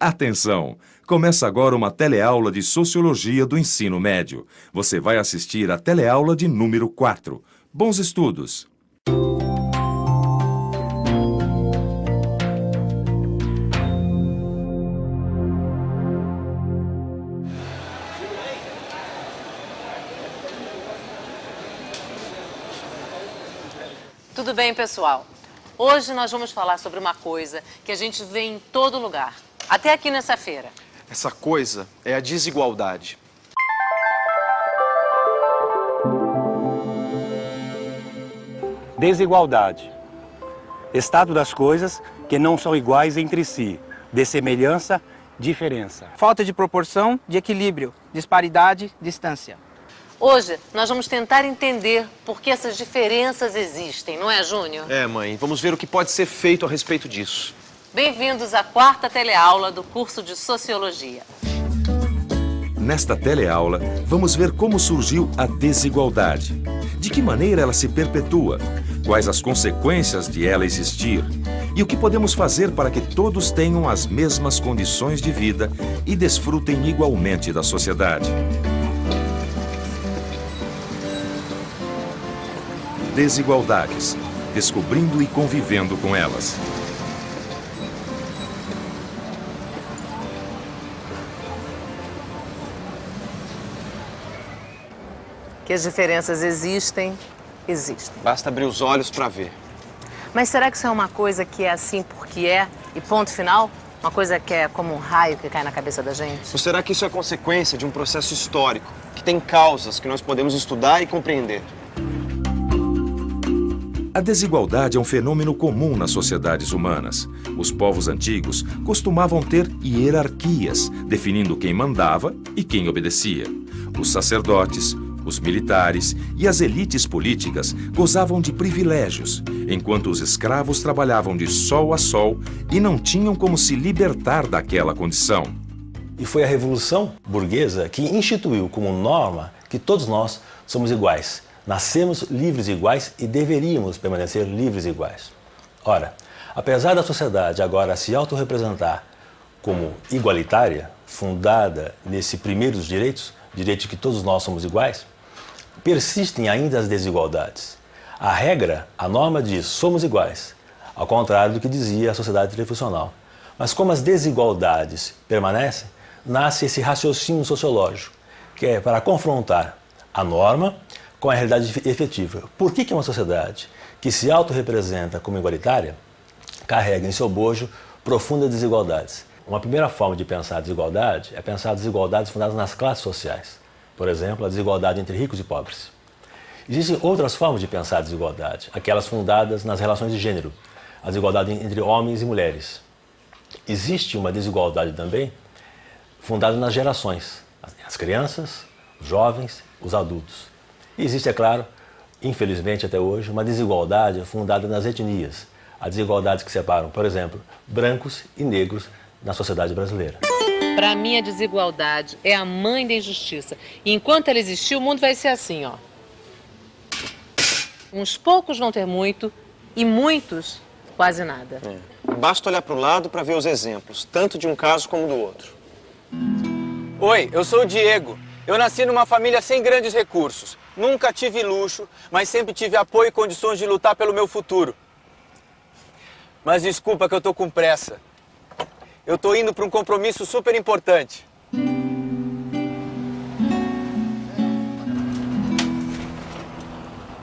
Atenção! Começa agora uma teleaula de Sociologia do Ensino Médio. Você vai assistir a teleaula de número 4. Bons estudos! Tudo bem, pessoal? Hoje nós vamos falar sobre uma coisa que a gente vê em todo lugar, até aqui nessa feira. Essa coisa é a desigualdade. Desigualdade. Estado das coisas que não são iguais entre si. Dessemelhança, diferença. Falta de proporção, de equilíbrio, disparidade, distância. Hoje nós vamos tentar entender por que essas diferenças existem, não é, Júnior? É, mãe. Vamos ver o que pode ser feito a respeito disso. Bem-vindos à 4ª teleaula do curso de Sociologia. Nesta teleaula, vamos ver como surgiu a desigualdade. De que maneira ela se perpetua? Quais as consequências de ela existir? E o que podemos fazer para que todos tenham as mesmas condições de vida e desfrutem igualmente da sociedade? Desigualdades. Descobrindo e convivendo com elas. Que as diferenças existem. Basta abrir os olhos para ver. Mas será que isso é uma coisa que é assim porque é e ponto final? Uma coisa que é como um raio que cai na cabeça da gente? Ou será que isso é consequência de um processo histórico, que tem causas que nós podemos estudar e compreender? A desigualdade é um fenômeno comum nas sociedades humanas. Os povos antigos costumavam ter hierarquias, definindo quem mandava e quem obedecia. Os sacerdotes, os militares e as elites políticas gozavam de privilégios, enquanto os escravos trabalhavam de sol a sol e não tinham como se libertar daquela condição. E foi a Revolução Burguesa que instituiu como norma que todos nós somos iguais. Nascemos livres e iguais e deveríamos permanecer livres e iguais. Ora, apesar da sociedade agora se autorrepresentar como igualitária, fundada nesse primeiro dos direitos, direito de que todos nós somos iguais, persistem ainda as desigualdades. A regra, a norma diz somos iguais, ao contrário do que dizia a sociedade tradicional. Mas como as desigualdades permanecem, nasce esse raciocínio sociológico, que é para confrontar a norma com a realidade efetiva. Por que uma sociedade que se autorrepresenta como igualitária carrega em seu bojo profundas desigualdades? Uma primeira forma de pensar a desigualdade é pensar desigualdades fundadas nas classes sociais. Por exemplo, a desigualdade entre ricos e pobres. Existem outras formas de pensar a desigualdade, aquelas fundadas nas relações de gênero, a desigualdade entre homens e mulheres. Existe uma desigualdade também fundada nas gerações, as crianças, os jovens, os adultos. E existe, é claro, infelizmente até hoje, uma desigualdade fundada nas etnias. Há desigualdades que separam, por exemplo, brancos e negros na sociedade brasileira. Para mim, a desigualdade é a mãe da injustiça. E enquanto ela existir, o mundo vai ser assim, ó. Uns poucos vão ter muito e muitos quase nada. Basta olhar para o lado para ver os exemplos, tanto de um caso como do outro. Oi, eu sou o Diego. Eu nasci numa família sem grandes recursos. Nunca tive luxo, mas sempre tive apoio e condições de lutar pelo meu futuro. Mas desculpa que eu tô com pressa. Eu tô indo para um compromisso super importante.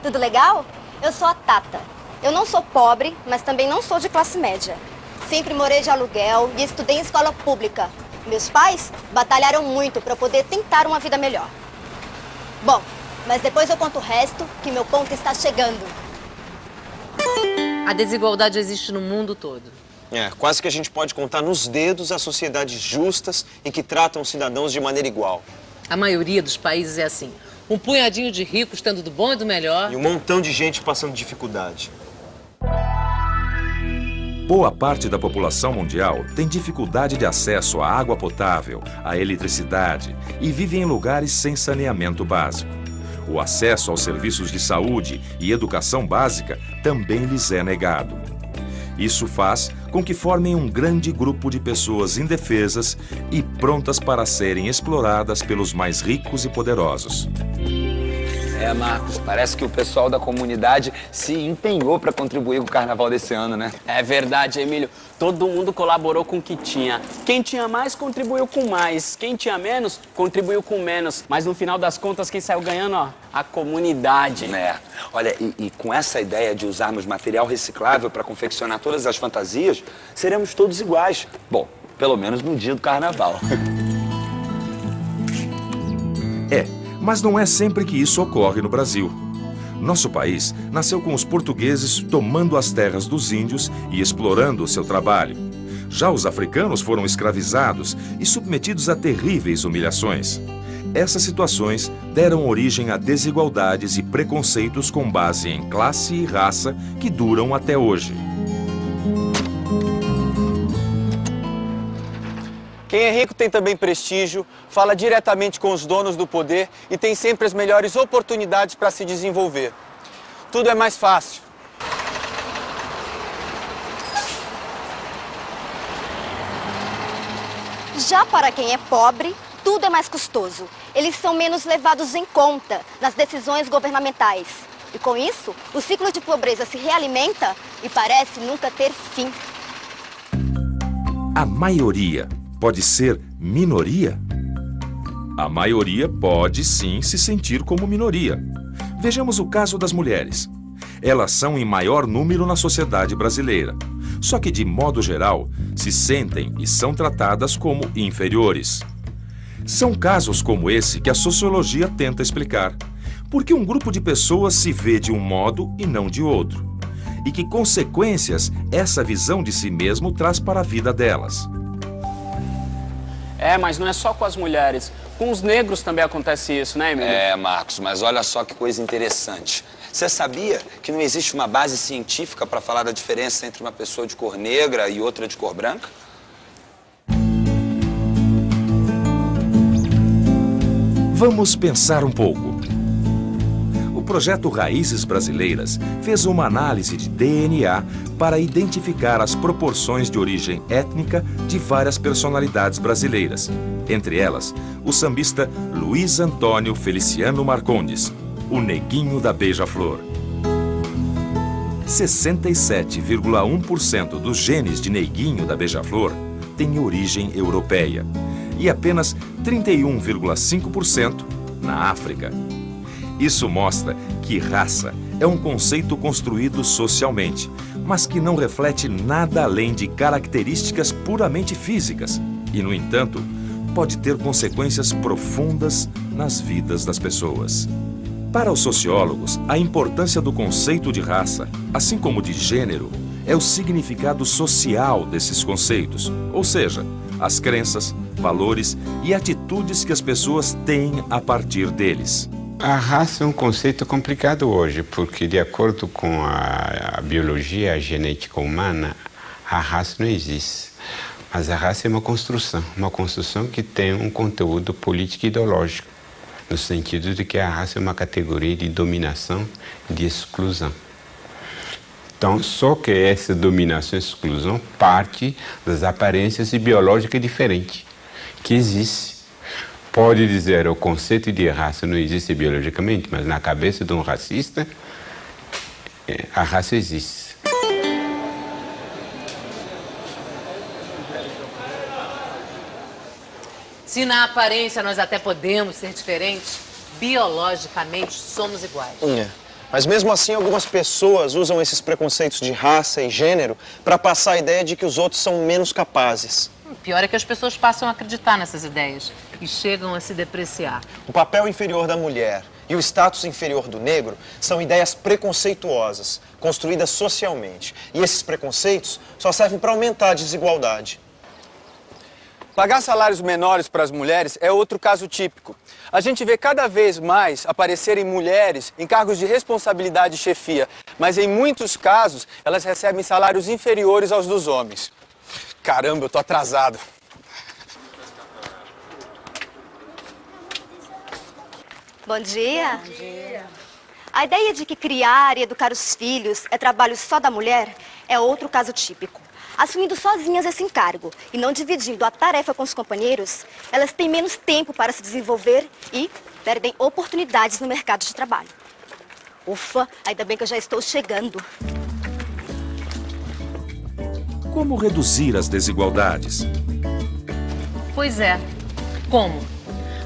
Tudo legal? Eu sou a Tata. Eu não sou pobre, mas também não sou de classe média. Sempre morei de aluguel e estudei em escola pública. Meus pais batalharam muito para poder tentar uma vida melhor. Bom, mas depois eu conto o resto, que meu ponto está chegando. A desigualdade existe no mundo todo. Quase que a gente pode contar nos dedos as sociedades justas e que tratam os cidadãos de maneira igual. A maioria dos países é assim. Um punhadinho de ricos tendo do bom e do melhor. E um montão de gente passando dificuldade. Boa parte da população mundial tem dificuldade de acesso à água potável, à eletricidade e vive em lugares sem saneamento básico. O acesso aos serviços de saúde e educação básica também lhes é negado. Isso faz com que formem um grande grupo de pessoas indefesas e prontas para serem exploradas pelos mais ricos e poderosos. Marcos, parece que o pessoal da comunidade se empenhou para contribuir com o carnaval desse ano, né? É verdade, Emílio. Todo mundo colaborou com o que tinha. Quem tinha mais, contribuiu com mais. Quem tinha menos, contribuiu com menos. Mas no final das contas, quem saiu ganhando, ó, a comunidade. Olha, e com essa ideia de usarmos material reciclável para confeccionar todas as fantasias, seremos todos iguais. Bom, pelo menos no dia do carnaval. Mas não é sempre que isso ocorre no Brasil. Nosso país nasceu com os portugueses tomando as terras dos índios e explorando o seu trabalho. Já os africanos foram escravizados e submetidos a terríveis humilhações. Essas situações deram origem a desigualdades e preconceitos com base em classe e raça que duram até hoje. Quem é rico tem também prestígio, fala diretamente com os donos do poder e tem sempre as melhores oportunidades para se desenvolver. Tudo é mais fácil. Já para quem é pobre, tudo é mais custoso. Eles são menos levados em conta nas decisões governamentais. E com isso, o ciclo de pobreza se realimenta e parece nunca ter fim. A maioria pode ser minoria? A maioria pode sim se sentir como minoria. Vejamos o caso das mulheres. Elas são em maior número na sociedade brasileira. Só que, de modo geral, se sentem e são tratadas como inferiores. São casos como esse que a sociologia tenta explicar. Por que um grupo de pessoas se vê de um modo e não de outro? E que consequências essa visão de si mesmo traz para a vida delas? Mas não é só com as mulheres. Com os negros também acontece isso, né, Emílio? Marcos, mas olha só que coisa interessante. Você sabia que não existe uma base científica para falar da diferença entre uma pessoa de cor negra e outra de cor branca? Vamos pensar um pouco. O projeto Raízes Brasileiras fez uma análise de DNA para identificar as proporções de origem étnica de várias personalidades brasileiras. Entre elas, o sambista Luiz Antônio Feliciano Marcondes, o Neguinho da Beija-Flor. 67,1% dos genes de Neguinho da Beija-Flor têm origem europeia e apenas 31,5% na África. Isso mostra que raça é um conceito construído socialmente, mas que não reflete nada além de características puramente físicas e, no entanto, pode ter consequências profundas nas vidas das pessoas. Para os sociólogos, a importância do conceito de raça, assim como de gênero, é o significado social desses conceitos, ou seja, as crenças, valores e atitudes que as pessoas têm a partir deles. A raça é um conceito complicado hoje, porque de acordo com a biologia, a genética humana, a raça não existe. Mas a raça é uma construção que tem um conteúdo político e ideológico, no sentido de que a raça é uma categoria de dominação e de exclusão. Então, só que essa dominação e exclusão parte das aparências biológicas diferentes que existem. Pode dizer, o conceito de raça não existe biologicamente, mas na cabeça de um racista, a raça existe. Se na aparência nós até podemos ser diferentes, biologicamente somos iguais. Mas mesmo assim, algumas pessoas usam esses preconceitos de raça e gênero para passar a ideia de que os outros são menos capazes. O pior é que as pessoas passam a acreditar nessas ideias e chegam a se depreciar. O papel inferior da mulher e o status inferior do negro são ideias preconceituosas, construídas socialmente. E esses preconceitos só servem para aumentar a desigualdade. Pagar salários menores para as mulheres é outro caso típico. A gente vê cada vez mais aparecerem mulheres em cargos de responsabilidade e chefia, mas em muitos casos elas recebem salários inferiores aos dos homens. Caramba, eu tô atrasado. Bom dia. Bom dia. A ideia de que criar e educar os filhos é trabalho só da mulher é outro caso típico. Assumindo sozinhas esse encargo e não dividindo a tarefa com os companheiros, elas têm menos tempo para se desenvolver e perdem oportunidades no mercado de trabalho. Ufa, ainda bem que eu já estou chegando. Como reduzir as desigualdades? Pois é. Como?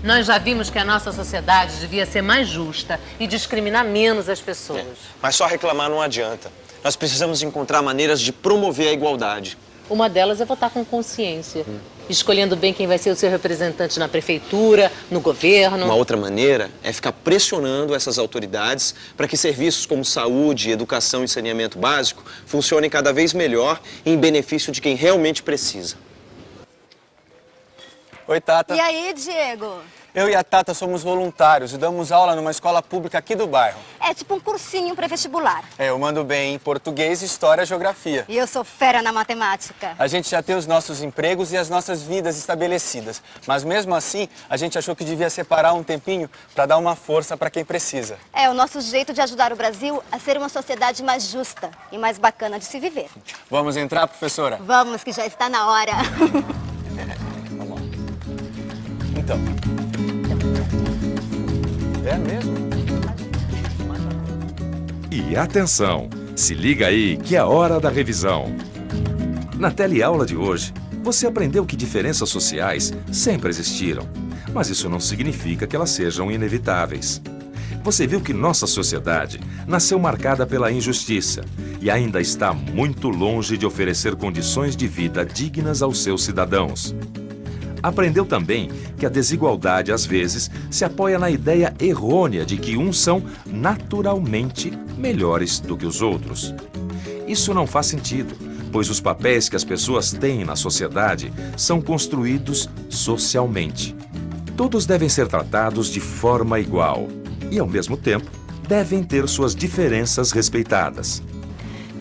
Nós já vimos que a nossa sociedade devia ser mais justa e discriminar menos as pessoas. Mas só reclamar não adianta. Nós precisamos encontrar maneiras de promover a igualdade. Uma delas é votar com consciência, escolhendo bem quem vai ser o seu representante na prefeitura, no governo. Uma outra maneira é ficar pressionando essas autoridades para que serviços como saúde, educação e saneamento básico funcionem cada vez melhor em benefício de quem realmente precisa. Oi, Tata. E aí, Diego? Eu e a Tata somos voluntários e damos aula numa escola pública aqui do bairro. É tipo um cursinho pré-vestibular. Eu mando bem em português, história e geografia. E eu sou fera na matemática. A gente já tem os nossos empregos e as nossas vidas estabelecidas. Mas mesmo assim, a gente achou que devia separar um tempinho para dar uma força para quem precisa. É o nosso jeito de ajudar o Brasil a ser uma sociedade mais justa e mais bacana de se viver. Vamos entrar, professora? Vamos, que já está na hora. Vamos lá. Então. É mesmo? E atenção, se liga aí que é a hora da revisão. Na teleaula de hoje, você aprendeu que diferenças sociais sempre existiram, mas isso não significa que elas sejam inevitáveis. Você viu que nossa sociedade nasceu marcada pela injustiça e ainda está muito longe de oferecer condições de vida dignas aos seus cidadãos. Aprendeu também que a desigualdade, às vezes, se apoia na ideia errônea de que uns são naturalmente melhores do que os outros. Isso não faz sentido, pois os papéis que as pessoas têm na sociedade são construídos socialmente. Todos devem ser tratados de forma igual e, ao mesmo tempo, devem ter suas diferenças respeitadas.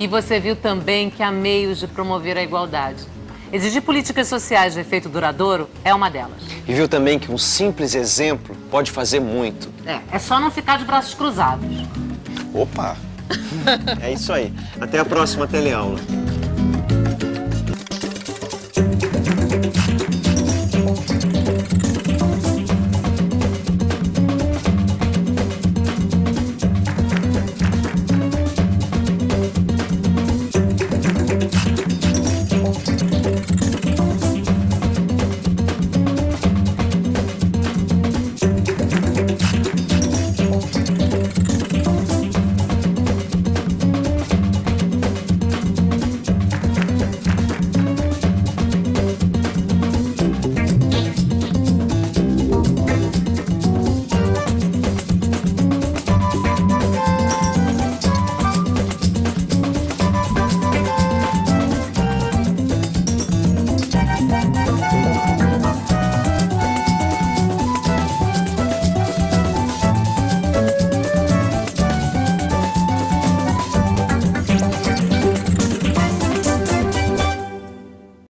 E você viu também que há meios de promover a igualdade. Exigir políticas sociais de efeito duradouro é uma delas. E viu também que um simples exemplo pode fazer muito. É só não ficar de braços cruzados. Opa! É isso aí. Até a próxima teleaula.